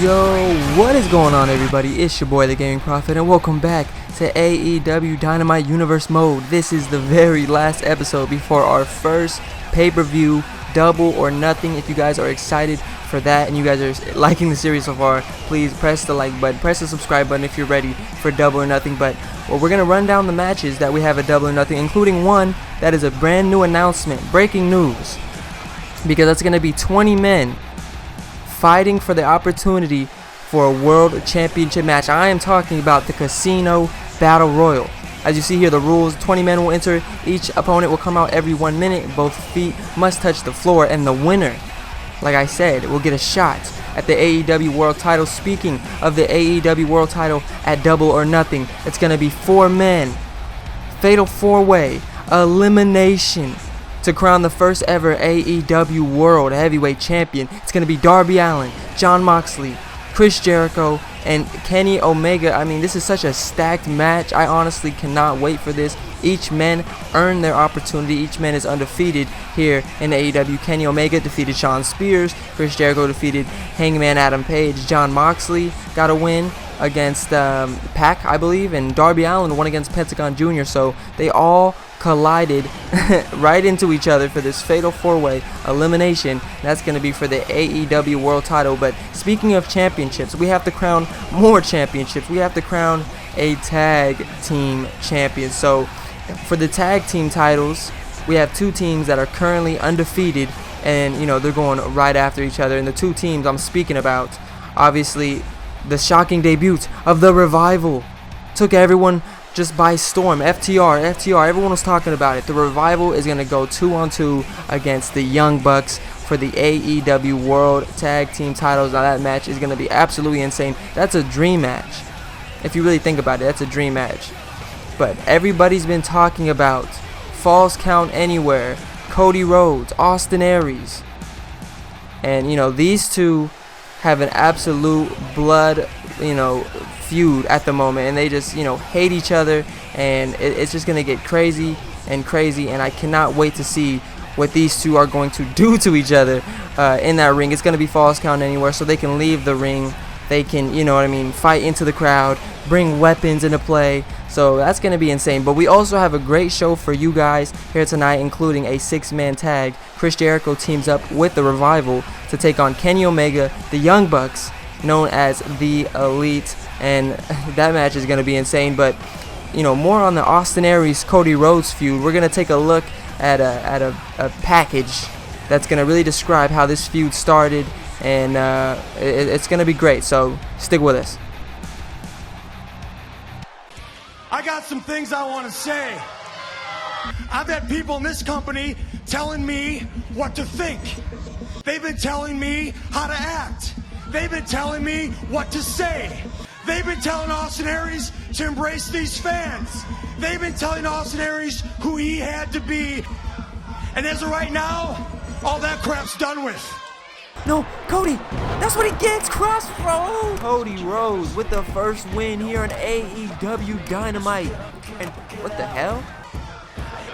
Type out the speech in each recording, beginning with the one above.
Yo, what is going on, everybody? It's your boy, the Gaming Prophet, and welcome back to AEW Dynamite Universe Mode. This is the very last episode before our first pay-per-view, Double or Nothing. If you guys are excited for that and you guys are liking the series so far, please press the like button, press the subscribe button if you're ready for Double or Nothing. But we're going to run down the matches that we have at Double or Nothing, including one that is a brand new announcement, breaking news, because that's going to be 20 men fighting for the opportunity for a world championship match. I am talking about the Casino Battle Royal. As you see here, the rules: 20 men will enter. Each opponent will come out every 1 minute. Both feet must touch the floor, and the winner, like I said, will get a shot at the AEW World Title. Speaking of the AEW World Title at Double or Nothing, it's going to be 4 men. Fatal 4-way elimination to crown the first ever AEW World Heavyweight Champion. It's going to be Darby Allin, Jon Moxley, Chris Jericho, and Kenny Omega. I mean, this is such a stacked match. I honestly cannot wait for this. Each man earned their opportunity. Each man is undefeated here in AEW. Kenny Omega defeated Shawn Spears. Chris Jericho defeated Hangman Adam Page. Jon Moxley got a win against Pac, I believe, and Darby Allin won against Pentagon Jr. So they all collided right into each other for this fatal 4-way elimination. That's going to be for the AEW World Title. But speaking of championships, we have to crown more championships. We have to crown a tag team champion. So for the tag team titles, we have 2 teams that are currently undefeated, and you know, they're going right after each other. And the 2 teams I'm speaking about, obviously, the shocking debut of the Revival took everyone just by storm. FTR, everyone was talking about it. The Revival is going to go 2-on-2 against the Young Bucks for the AEW World Tag Team titles. Now that match is going to be absolutely insane. That's a dream match. If you really think about it, that's a dream match. But everybody's been talking about Falls Count Anywhere, Cody Rhodes, Austin Aries. And, you know, these two have an absolute blood, feud at the moment, and they just, hate each other, and it's just gonna get crazy, and I cannot wait to see what these two are going to do to each other in that ring. It's gonna be Falls Count Anywhere, so they can leave the ring, they can, fight into the crowd, bring weapons into play. So that's going to be insane. But we also have a great show for you guys here tonight, including a 6-man tag. Chris Jericho teams up with the Revival to take on Kenny Omega, the Young Bucks, known as the Elite. And that match is going to be insane. But, more on the Austin Aries, Cody Rhodes feud. We're going to take a look at a package that's going to really describe how this feud started. And it's going to be great. So stick with us. I got some things I want to say. I've had people in this company telling me what to think. They've been telling me how to act. They've been telling me what to say. They've been telling Austin Aries to embrace these fans. They've been telling Austin Aries who he had to be. And as of right now, all that crap's done with. No, Cody, that's what he gets, Crossroads. Cody Rhodes with the first win here on AEW Dynamite. And what the hell?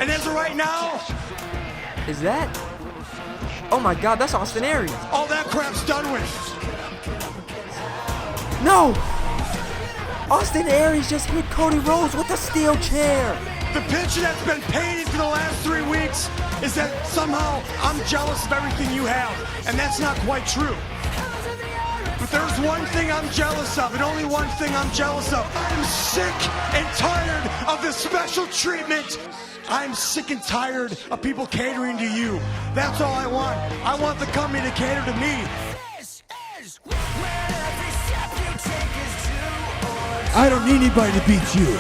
And as of right now, is that? Oh my God, that's Austin Aries. All that crap's done with. No! Austin Aries just hit Cody Rhodes with a steel chair. The picture that's been painted for the last 3 weeks is that somehow I'm jealous of everything you have, and that's not quite true. But there's one thing I'm jealous of, and only one thing I'm jealous of. I'm sick and tired of this special treatment. I'm sick and tired of people catering to you. That's all I want. I want the company to cater to me. I don't need anybody to beat you,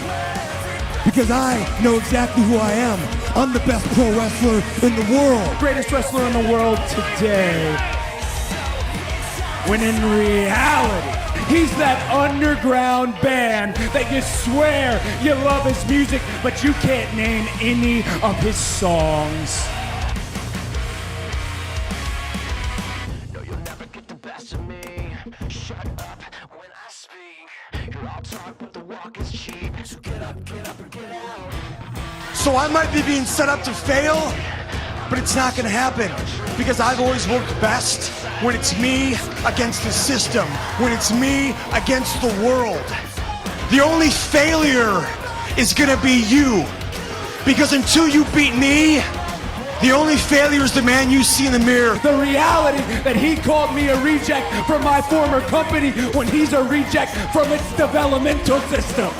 because I know exactly who I am. I'm the best pro wrestler in the world. Greatest wrestler in the world today. When in reality, he's that underground band that you swear you love his music, but you can't name any of his songs. No, you'll never get the best of me. Shut up when I speak. You're all talk, but the walk is cheap. So get up and get out. So I might be being set up to fail, but it's not gonna happen because I've always worked best when it's me against the system, when it's me against the world. The only failure is gonna be you. Because until you beat me, the only failure is the man you see in the mirror. The reality that he called me a reject from my former company when he's a reject from its developmental system.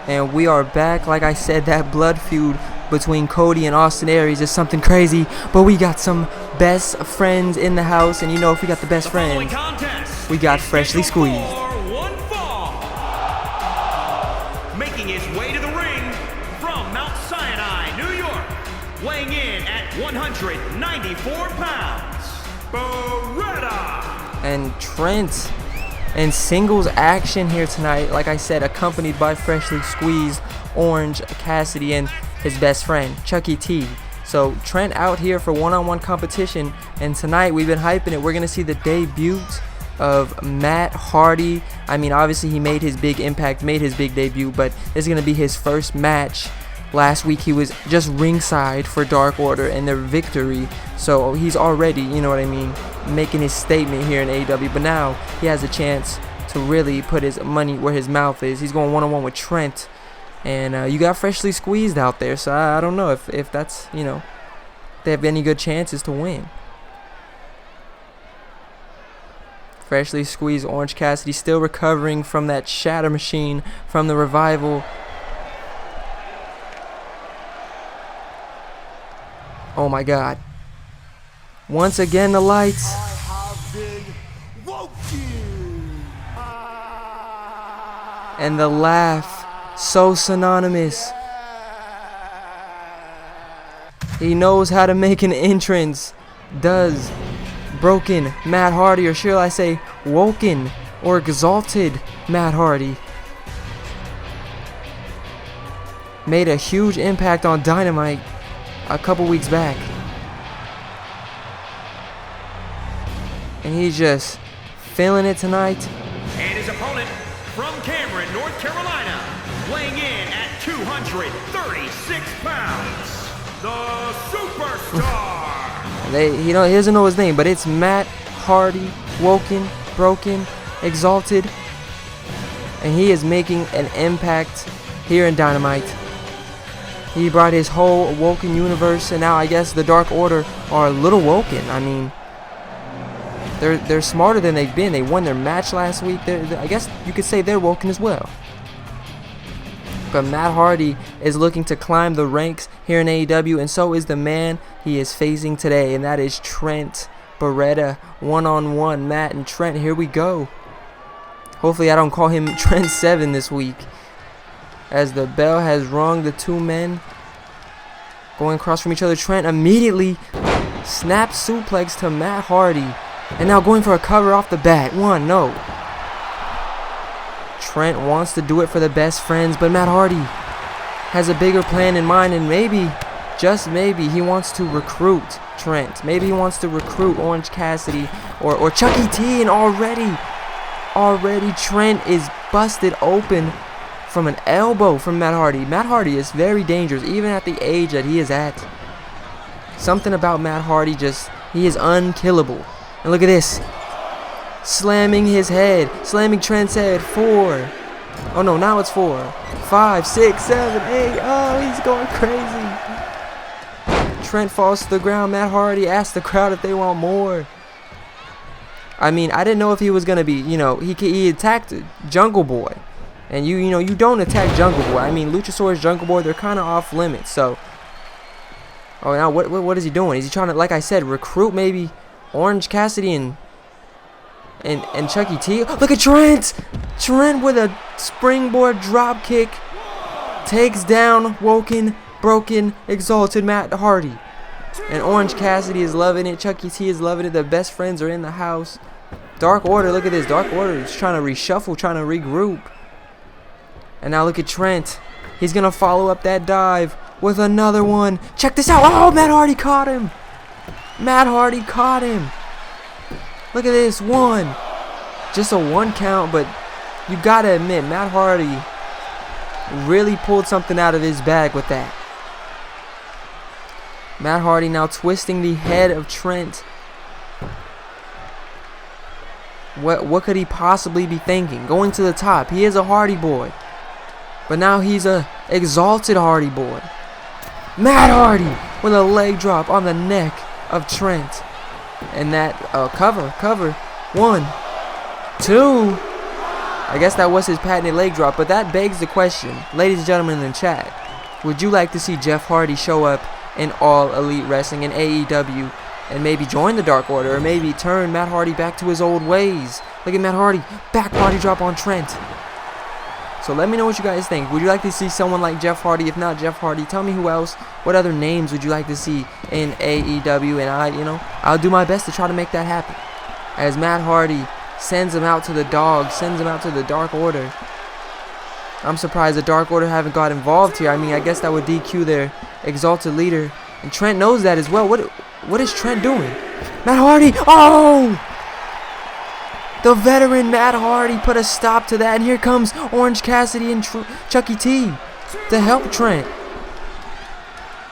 And we are back. Like I said, that blood feud between Cody and Austin Aries is something crazy. But we got some best friends in the house. And you know, if we got the best friends, we got Freshly Squeezed. One fall. Making his way to the ring from Mount Sinai, New York, weighing in at 194 pounds, Beretta. And Trent in singles action here tonight, like I said, accompanied by Freshly Squeezed, Orange Cassidy, and his best friend, Chucky T. So Trent out here for one-on-one competition, and tonight we've been hyping it. We're going to see the debut of Matt Hardy. I mean, obviously he made his big impact, made his big debut, but this is going to be his first match. Last week he was just ringside for Dark Order and their victory, so he's already, you know what I mean, making his statement here in AEW. But now he has a chance to really put his money where his mouth is. He's going one-on-one with Trent, and you got Freshly Squeezed out there, so I don't know if that's, you know, they have any good chances to win. Freshly Squeezed, Orange Cassidy still recovering from that shatter machine from the revival. Oh my God. Once again, the lights. And the laugh, so synonymous. He knows how to make an entrance. Does broken Matt Hardy, or should I say woken or exalted Matt Hardy. Made a huge impact on Dynamite a couple weeks back, and he's just feeling it tonight. And his opponent from Cameron, North Carolina, weighing in at 236 pounds, the Superstar. He doesn't know his name, but it's Matt Hardy, woken, broken, exalted, and he is making an impact here in Dynamite. He brought his whole woken universe, and now I guess the Dark Order are a little woken. I mean, they're smarter than they've been. They won their match last week. I guess you could say they're woken as well. But Matt Hardy is looking to climb the ranks here in AEW, and so is the man he is facing today, and that is Trent Beretta. One-on-one, Matt and Trent. Here we go. Hopefully I don't call him Trent 7 this week. As the bell has rung, the two men going across from each other. Trent immediately snaps suplex to Matt Hardy. And now going for a cover off the bat. One, no. Trent wants to do it for the best friends, but Matt Hardy has a bigger plan in mind, and maybe, just maybe, he wants to recruit Trent. Maybe he wants to recruit Orange Cassidy or Chucky T, and already Trent is busted open from an elbow from Matt Hardy. Matt Hardy is very dangerous, even at the age that he is at. Something about Matt Hardy, he is unkillable. And look at this. Slamming his head. Slamming Trent's head. 4. Oh no, now it's 4. 5, 6, 7, 8. Oh, he's going crazy. Trent falls to the ground. Matt Hardy asks the crowd if they want more. I mean, I didn't know if he was going to be, he attacked Jungle Boy. And you don't attack Jungle Boy. I mean, Luchasaurus, Jungle Boy, they're kind of off limits. So, oh, now what is he doing? Is he trying to, like I said, recruit maybe Orange Cassidy and Chucky T? Look at Trent! Trent with a springboard drop kick takes down woken, broken, exalted Matt Hardy. And Orange Cassidy is loving it. Chucky T is loving it. The best friends are in the house. Dark Order, look at this. Dark Order is trying to reshuffle, trying to regroup. And now look at Trent. He's going to follow up that dive with another one. Check this out. Oh, Matt Hardy caught him. Matt Hardy caught him. Look at this. One. Just a 1 count, but you gotta admit, Matt Hardy really pulled something out of his bag with that. Matt Hardy now twisting the head of Trent. What could he possibly be thinking? Going to the top. He is a Hardy boy. But now he's a Exalted Hardy boy. Matt Hardy with a leg drop on the neck of Trent. And that cover. 1, 2. I guess that was his patented leg drop. But that begs the question, ladies and gentlemen in the chat. Would you like to see Jeff Hardy show up in All Elite Wrestling in AEW and maybe join the Dark Order, or maybe turn Matt Hardy back to his old ways? Look at Matt Hardy, back body drop on Trent. So let me know what you guys think. Would you like to see someone like Jeff Hardy? If not Jeff Hardy, tell me who else, what other names would you like to see in AEW, and I'll do my best to try to make that happen. As Matt Hardy sends him out to the dog, sends him out to the Dark Order. I'm surprised the Dark Order haven't got involved here. I mean, I guess that would DQ their Exalted leader. And Trent knows that as well. What is Trent doing? Matt Hardy! Oh! The veteran Matt Hardy put a stop to that. And here comes Orange Cassidy and Chucky T to help Trent.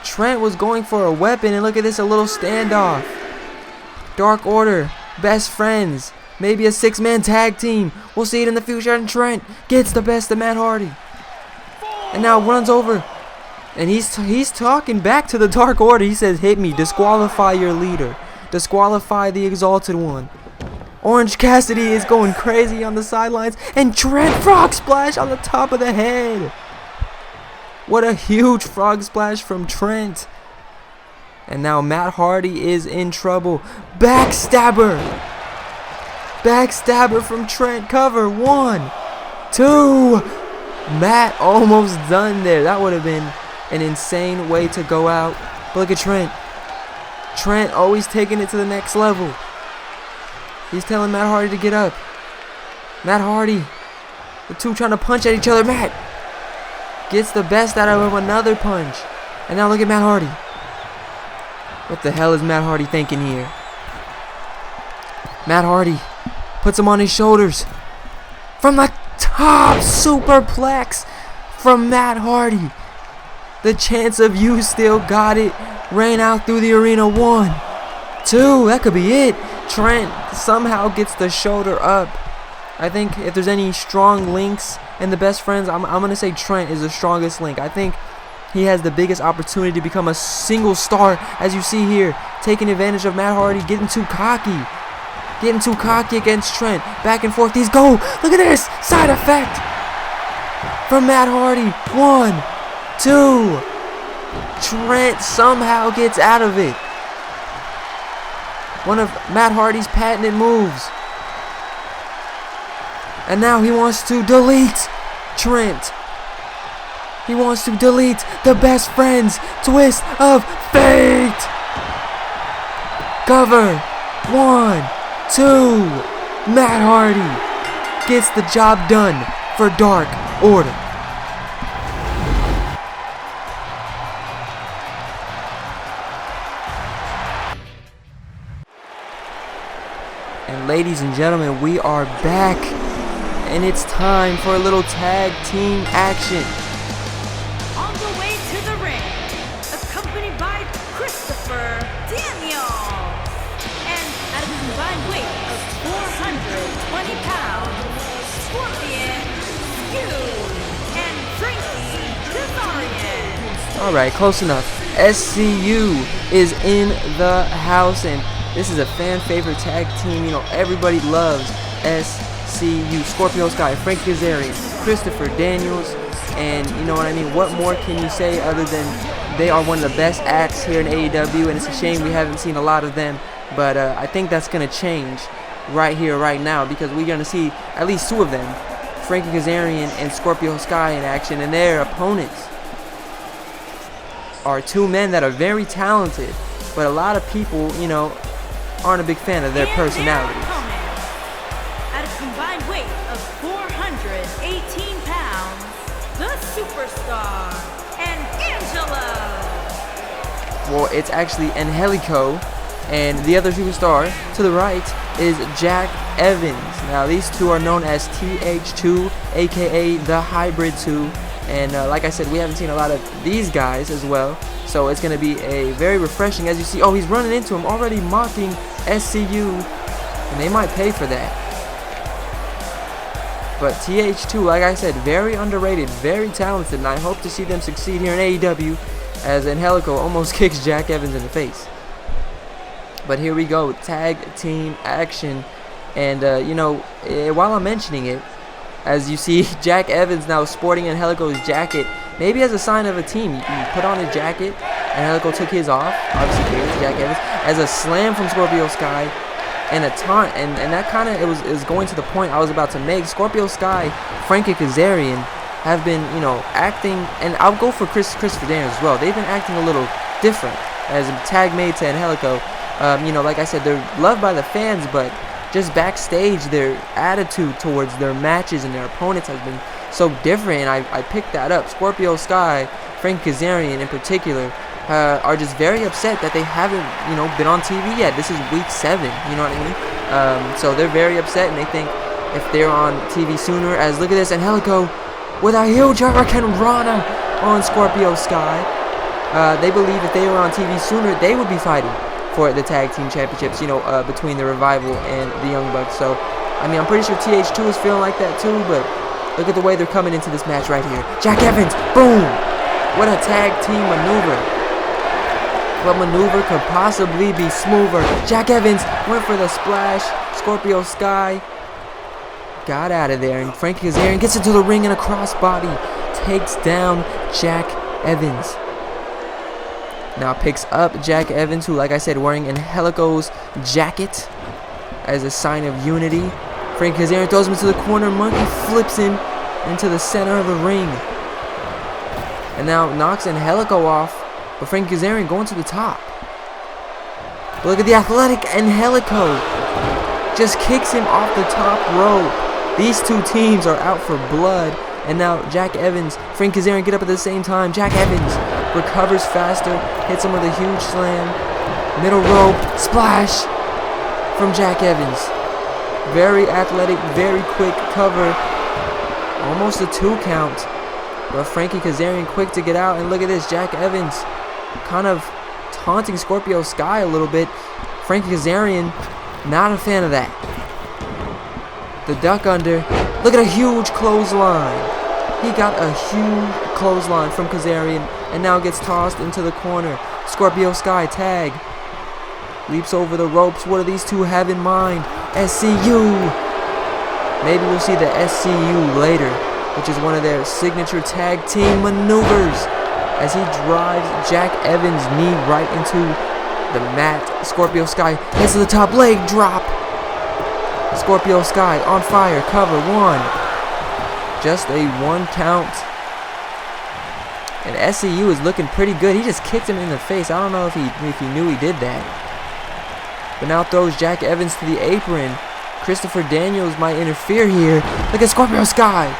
Trent was going for a weapon, and look at this, a little standoff. Dark Order, best friends. Maybe a 6-man tag team. We'll see it in the future. And Trent gets the best of Matt Hardy. And now runs over. And he's talking back to the Dark Order. He says, hit me. Disqualify your leader. Disqualify the Exalted one. Orange Cassidy is going crazy on the sidelines. And Trent frog splash on the top of the head. What a huge frog splash from Trent. And now Matt Hardy is in trouble. Backstabber. Backstabber from Trent. Cover. 1, 2. Matt almost done there. That would have been an insane way to go out. But look at Trent. Trent always taking it to the next level. He's telling Matt Hardy to get up. Matt Hardy. The two trying to punch at each other. Matt gets the best out of him. Another punch. And now look at Matt Hardy. What the hell is Matt Hardy thinking here? Matt Hardy puts him on his shoulders. From the top, superplex from Matt Hardy. The chance of you still got it ran out through the arena. 1, 2, that could be it. Trent somehow gets the shoulder up. I think if there's any strong links in the best friends, I'm going to say Trent is the strongest link. I think he has the biggest opportunity to become a single star, as you see here, taking advantage of Matt Hardy getting too cocky. Getting too cocky against Trent. Back and forth these go. Look at this. Side effect from Matt Hardy. 1, 2. Trent somehow gets out of it. One of Matt Hardy's patented moves. And now he wants to delete Trent. He wants to delete the best friends. Twist of fate. Cover. 1, 2. Matt Hardy gets the job done for Dark Order. And ladies and gentlemen, we are back. And it's time for a little tag team action. On the way to the ring, accompanied by Christopher Daniels. And at a combined weight of 420 pounds, Scorpion, Feud, and Frankie Kazarian. Alright, close enough. SCU is in the house, and this is a fan favorite tag team. You know, everybody loves SCU. Scorpio Sky, Frankie Kazarian, Christopher Daniels, and you know what I mean? What more can you say other than they are one of the best acts here in AEW, and it's a shame we haven't seen a lot of them, but I think that's going to change right here, right now, because we're going to see at least 2 of them, Frankie Kazarian and Scorpio Sky, in action, and their opponents are 2 men that are very talented, but a lot of people, you know, aren't a big fan of their personalities. At a combined weight of 418 pounds, the superstar and Angela Well, it's actually Angelico, and the other superstar to the right is Jack Evans. Now, these two are known as TH2, aka the Hybrid 2, and like I said, we haven't seen a lot of these guys as well, so it's going to be a very refreshing, as you see. Oh, he's running into him, already mocking SCU, and they might pay for that. But TH2, like I said, very underrated, very talented, and I hope to see them succeed here in AEW, as Angelico almost kicks Jack Evans in the face. But here we go, tag team action, and while I'm mentioning it, as you see, Jack Evans now sporting Angelico's jacket, maybe as a sign of a team. You put on a jacket, Angelico took his off, obviously creates Jack Evans, as a slam from Scorpio Sky, and a taunt, and that kind of, it was going to the point I was about to make. Scorpio Sky, Frankie Kazarian have been, acting, and I'll go for Christopher Daniels as well. They've been acting a little different as a tag mate to Angelico. Like I said, they're loved by the fans, but just backstage, their attitude towards their matches and their opponents has been so different, and I picked that up. Scorpio Sky, Frank Kazarian in particular, are just very upset that they haven't, been on TV yet. This is week 7, you know what I mean? So they're very upset, and they think if they're on TV sooner, as look at this, Angelico with a huge Hurricane Rana on Scorpio Sky. They believe if they were on TV sooner, they would be fighting for the tag team championships, between the Revival and the Young Bucks. So, I'm pretty sure TH2 is feeling like that too, but look at the way they're coming into this match right here. Jack Evans, boom! What a tag team maneuver. What maneuver could possibly be smoother? Jack Evans went for the splash. Scorpio Sky got out of there, and Frankie Kazarian gets into the ring in a crossbody, takes down Jack Evans. Now picks up Jack Evans, who, like I said, wearing Angelico's jacket as a sign of unity. Frank Kazarian throws him into the corner. Monkey flips him into the center of the ring. And now knocks Angelico off, but Frank Kazarian going to the top. But look at the athletic Angelico. Just kicks him off the top rope. These two teams are out for blood. And now Jack Evans, Frank Kazarian get up at the same time. Jack Evans recovers faster, hits him with a huge slam. Middle rope, splash from Jack Evans. Very athletic, very quick cover. Almost a 2 count. But Frankie Kazarian quick to get out. And look at this, Jack Evans kind of taunting Scorpio Sky a little bit. Frankie Kazarian, not a fan of that. The duck under. Look at a huge clothesline. He got a huge clothesline from Kazarian and now gets tossed into the corner. Scorpio Sky tag. Leaps over the ropes. What do these two have in mind? SCU. Maybe we'll see the SCU later, which is one of their signature tag team maneuvers, as he drives Jack Evans' knee right into the mat. Scorpio Sky heads to the top, leg drop. Scorpio Sky on fire, cover 1. Just a 1 count. And SCU is looking pretty good. He just kicked him in the face. I don't know if he knew he did that. But now throws Jack Evans to the apron. Christopher Daniels might interfere here. Look at Scorpio Sky.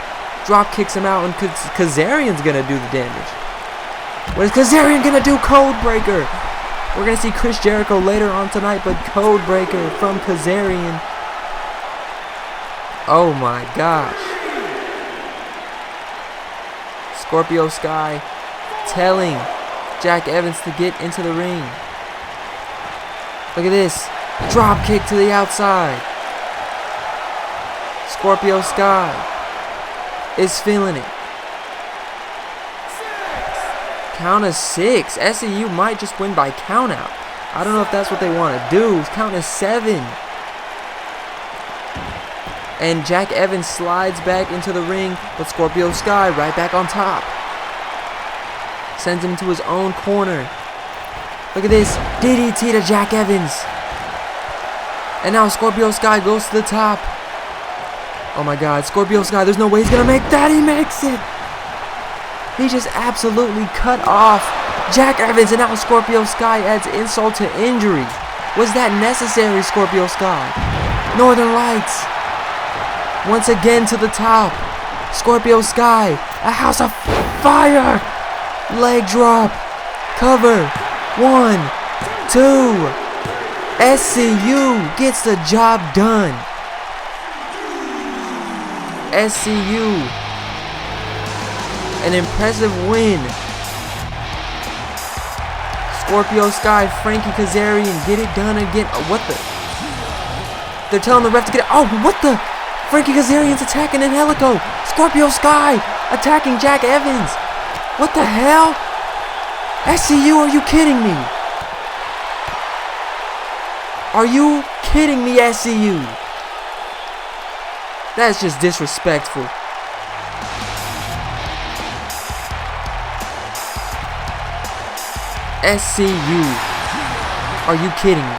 Drop kicks him out, and Kazarian's gonna do the damage. What is Kazarian gonna do? Code Breaker. We're gonna see Chris Jericho later on tonight, but Code Breaker from Kazarian. Oh my gosh. Scorpio Sky telling Jack Evans to get into the ring. Look at this. Drop kick to the outside. Scorpio Sky is feeling it. Count of 6. SCU might just win by count out. I don't know if that's what they want to do. Count of 7. And Jack Evans slides back into the ring, but Scorpio Sky right back on top. Sends him to his own corner. Look at this. DDT to Jack Evans. And now Scorpio Sky goes to the top. Oh my god, Scorpio Sky, there's no way he's going to make that. He makes it. He just absolutely cut off Jack Evans, and now Scorpio Sky adds insult to injury. Was that necessary, Scorpio Sky? Northern Lights. Once again to the top. Scorpio Sky. A house of fire. Leg drop. Cover. 1, 2. SCU gets the job done. SCU, an impressive win. Scorpio Sky, Frankie Kazarian, get it done again. Oh, what the? They're telling the ref to get it. Oh, what the? Frankie Kazarian's attacking Angelico. Scorpio Sky attacking Jack Evans. What the hell? SCU, are you kidding me? Are you kidding me, SCU? That's just disrespectful. SCU, are you kidding me?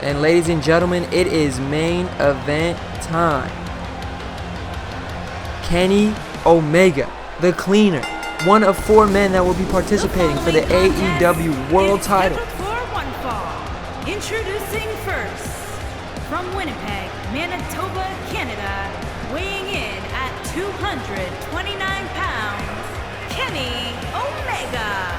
And ladies and gentlemen, it is main event time. Kenny Omega, the Cleaner, one of 4 men that will be participating for the AEW World Title. Introducing first, from Winnipeg, Manitoba, Canada, weighing in at 229 pounds, Kenny Omega.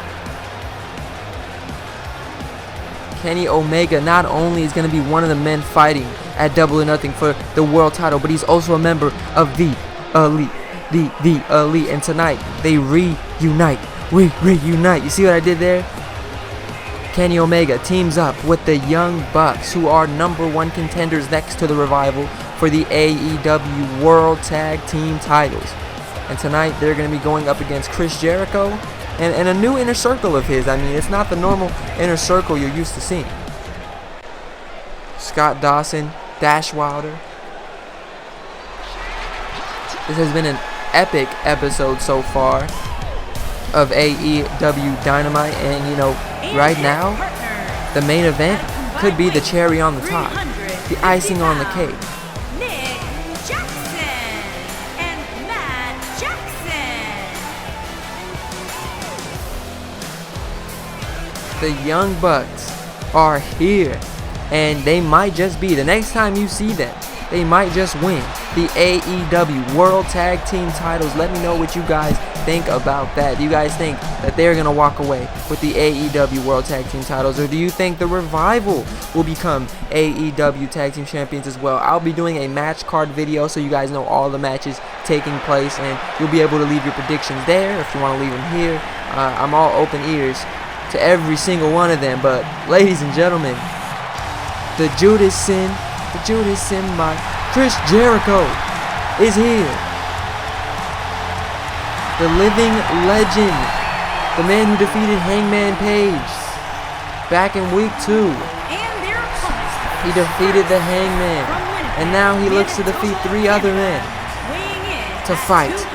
Kenny Omega not only is going to be one of the men fighting at Double or Nothing for the world title, but he's also a member of the Elite. The Elite. And tonight, they reunite. We reunite. You see what I did there? Kenny Omega teams up with the Young Bucks, who are #1 contenders next to the Revival for the AEW World Tag Team titles. And tonight, they're going to be going up against Chris Jericho and a new inner circle of his. I mean, it's not the normal inner circle you're used to seeing. Scott Dawson, Dash Wilder. This has been an epic episode so far of AEW Dynamite, and you know, right now, the main event could be the cherry on the top, the icing on the cake. Nick Jackson and Matt Jackson. The Young Bucks are here, and they might just be, the next time you see them, they might just win the AEW World Tag Team titles. Let me know what you guys think about that. Do you guys think that they're going to walk away with the AEW World Tag Team titles, or do you think the Revival will become AEW Tag Team Champions as well? I'll be doing a match card video so you guys know all the matches taking place, and you'll be able to leave your predictions there if you want to leave them here. I'm all open ears to every single one of them. But ladies and gentlemen, the Judas Sin by Chris Jericho is here. The living legend, the man who defeated Hangman Page back in week 2. And their opponents. He defeated the Hangman, and now he looks to defeat 3 other men to fight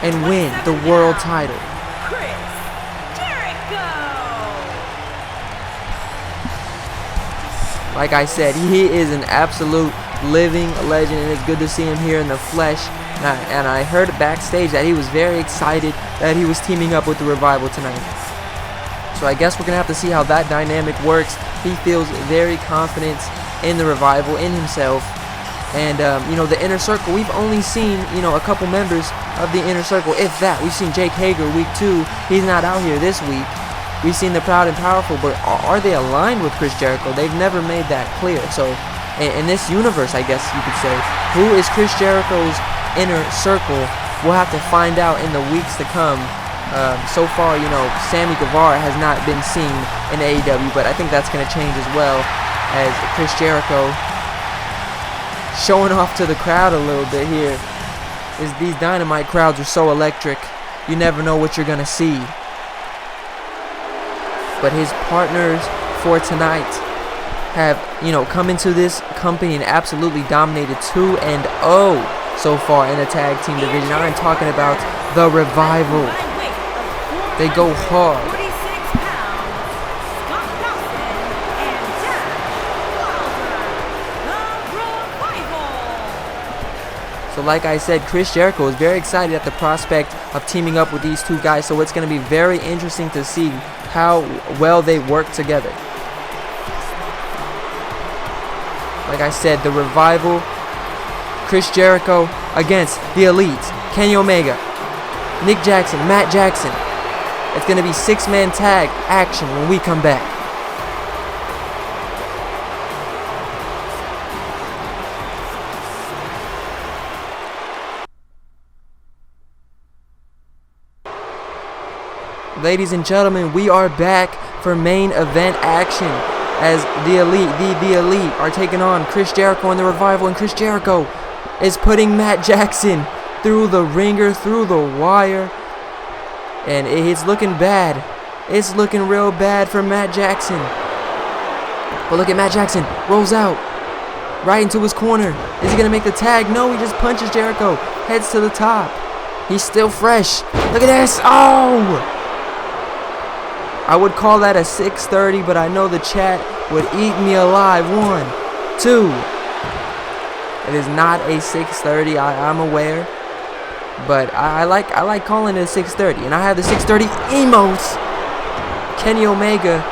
and win the world title. Chris Jericho. Like I said, he is an absolute living legend, and it's good to see him here in the flesh. And I heard backstage that he was very excited that he was teaming up with the Revival tonight. So I guess we're going to have to see how that dynamic works. He feels very confident in the Revival, in himself. And, you know, the Inner Circle, we've only seen, you know, a couple members of the Inner Circle, if that. We've seen Jake Hager week 2. He's not out here this week. We've seen the Proud and Powerful, but are they aligned with Chris Jericho? They've never made that clear. So in this universe, I guess you could say, who is Chris Jericho's inner circle? We'll have to find out in the weeks to come. So far, you know, Sammy Guevara has not been seen in AEW, but I think that's going to change as well, as Chris Jericho showing off to the crowd a little bit here. These Dynamite crowds are so electric. You never know what you're going to see. But his partners for tonight have, you know, come into this company and absolutely dominated 2-0 so far in the tag team division. I'm talking about the Revival. They go hard. 46 pounds, Scott Dawson and Jack Wilder, the Revival. So like I said, Chris Jericho is very excited at the prospect of teaming up with these 2 guys. So it's going to be very interesting to see how well they work together. Like I said, the Revival, Chris Jericho against the Elites, Kenny Omega, Nick Jackson, Matt Jackson. It's going to be 6-man tag action when we come back. Ladies and gentlemen, we are back for main event action as the Elite are taking on Chris Jericho and the Revival, and Chris Jericho is putting Matt Jackson through the ringer, through the wire, and it's looking bad. It's looking real bad for Matt Jackson. But look at Matt Jackson, rolls out right into his corner. Is he gonna make the tag? No, he just punches Jericho, heads to the top. He's still fresh. Look at this. Oh! I would call that a 630, but I know the chat would eat me alive. 1, 2. It is not a 630. I'm aware, but I like calling it a 630, and I have the 630 emotes. Kenny Omega.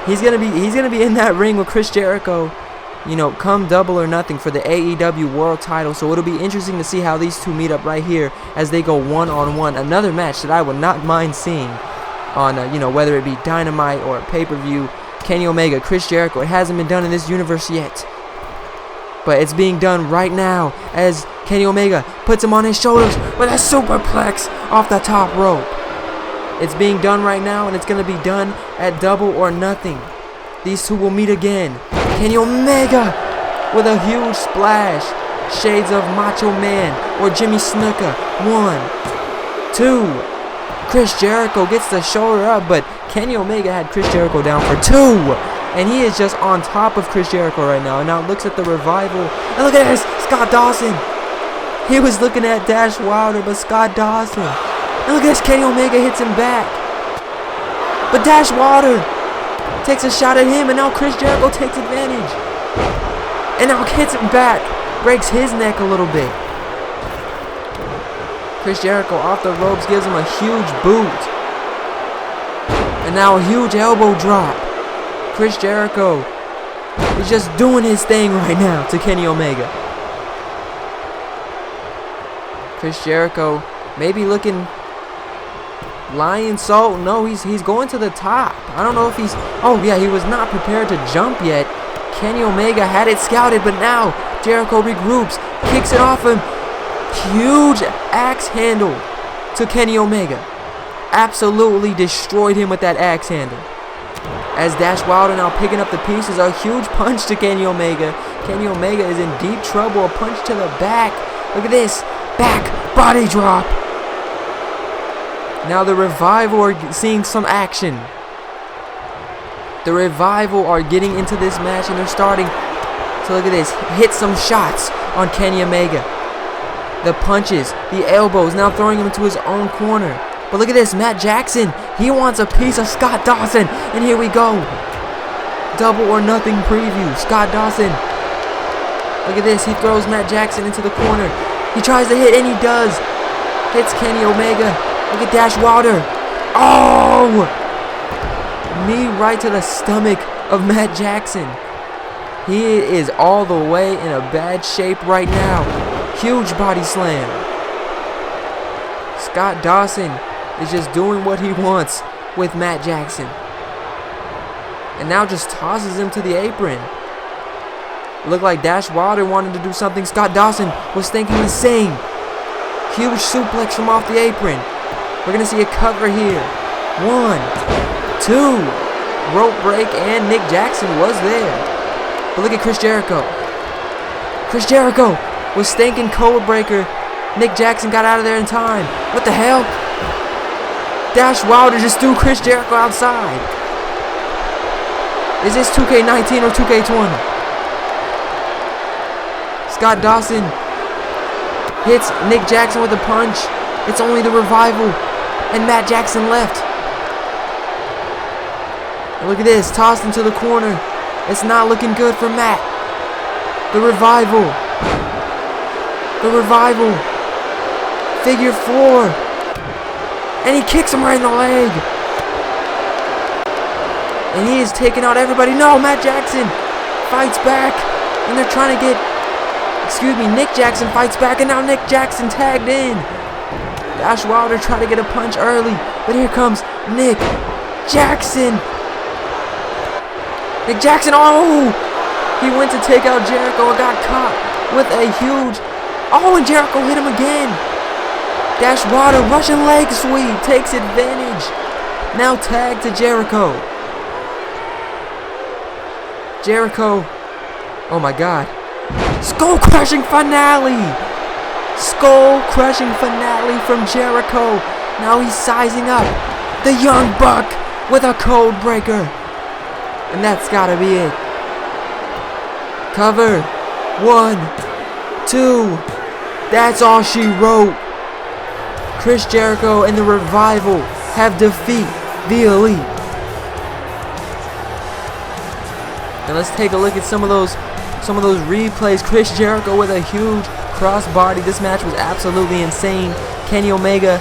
He's gonna be in that ring with Chris Jericho. You know, come Double or Nothing for the AEW World Title. So it'll be interesting to see how these two meet up right here as they go one-on-one. Another match that I would not mind seeing on, you know, whether it be Dynamite or pay-per-view. Kenny Omega, Chris Jericho. It hasn't been done in this universe yet, but it's being done right now as Kenny Omega puts him on his shoulders with a superplex off the top rope. It's being done right now, and it's going to be done at Double or Nothing. These two will meet again. Kenny Omega with a huge splash. Shades of Macho Man or Jimmy Snuka. 1, 2. Chris Jericho gets the shoulder up, but Kenny Omega had Chris Jericho down for 2. And he is just on top of Chris Jericho right now. And now looks at the Revival. And look at this, Scott Dawson. He was looking at Dash Wilder, but Scott Dawson. And look at this, Kenny Omega hits him back. But Dash Wilder takes a shot at him, and now Chris Jericho takes advantage. And now hits him back. Breaks his neck a little bit. Chris Jericho off the ropes, gives him a huge boot. And now a huge elbow drop. Chris Jericho is just doing his thing right now to Kenny Omega. Chris Jericho maybe looking lion salt. No, he's going to the top. I don't know if he's... Oh, yeah, he was not prepared to jump yet. Kenny Omega had it scouted, but now Jericho regroups, kicks it off him. Huge axe handle to Kenny Omega. Absolutely destroyed him with that axe handle. As Dash Wilder now picking up the pieces, a huge punch to Kenny Omega. Kenny Omega is in deep trouble. A punch to the back. Look at this. Back body drop. Now the Revival are seeing some action. The Revival are getting into this match, and they're starting to, look at this, hit some shots on Kenny Omega. The punches, the elbows, now throwing him into his own corner. But look at this, Matt Jackson. He wants a piece of Scott Dawson. And here we go. Double or Nothing preview. Scott Dawson. Look at this. He throws Matt Jackson into the corner. He tries to hit, and he does. Hits Kenny Omega. Look at Dash Wilder. Oh! Knee right to the stomach of Matt Jackson. He is all the way in a bad shape right now. Huge body slam. Scott Dawson is just doing what he wants with Matt Jackson. And now just tosses him to the apron. Looked like Dash Wilder wanted to do something. Scott Dawson was thinking the same. Huge suplex from off the apron. We're going to see a cover here. 1, 2. Rope break, and Nick Jackson was there. But look at Chris Jericho. Chris Jericho was thinking code breaker. Nick Jackson got out of there in time. What the hell? Dash Wilder just threw Chris Jericho outside. Is this 2K19 or 2K20? Scott Dawson hits Nick Jackson with a punch. It's only the Revival and Matt Jackson left. And look at this, tossed into the corner. It's not looking good for Matt. The Revival. The Revival. Figure 4. And he kicks him right in the leg. And he is taking out everybody. No, Matt Jackson fights back. And they're trying to get, Nick Jackson fights back, and now Nick Jackson tagged in. Dash Wilder tried to get a punch early, but here comes Nick Jackson. Nick Jackson, oh! He went to take out Jericho and got caught with a huge, oh, and Jericho hit him again. Dash Wilder, Russian leg sweep, takes advantage. Now tag to Jericho. Jericho, oh my God. Skull crushing finale. Skull crushing finale from Jericho. Now he's sizing up the Young Buck with a code breaker. And that's gotta be it. Cover. 1, 2. That's all she wrote. Chris Jericho and the Revival have defeated the Elite. And let's take a look at some of those replays. Chris Jericho with a huge crossbody. This match was absolutely insane. Kenny Omega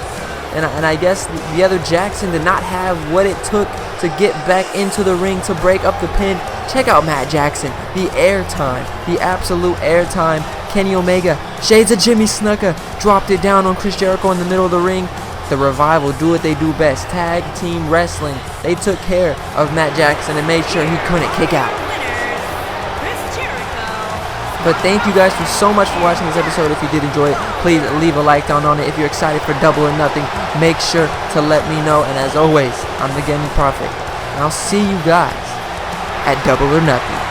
and I guess the other Jackson did not have what it took to get back into the ring to break up the pin. Check out Matt Jackson. The airtime. The absolute airtime. Kenny Omega, shades of Jimmy Snuka, dropped it down on Chris Jericho in the middle of the ring. The Revival do what they do best. Tag team wrestling. They took care of Matt Jackson and made sure he couldn't kick out. But thank you guys so much for watching this episode. If you did enjoy it, please leave a like down on it. If you're excited for Double or Nothing, make sure to let me know. And as always, I'm the Gaming Prophet. And I'll see you guys at Double or Nothing.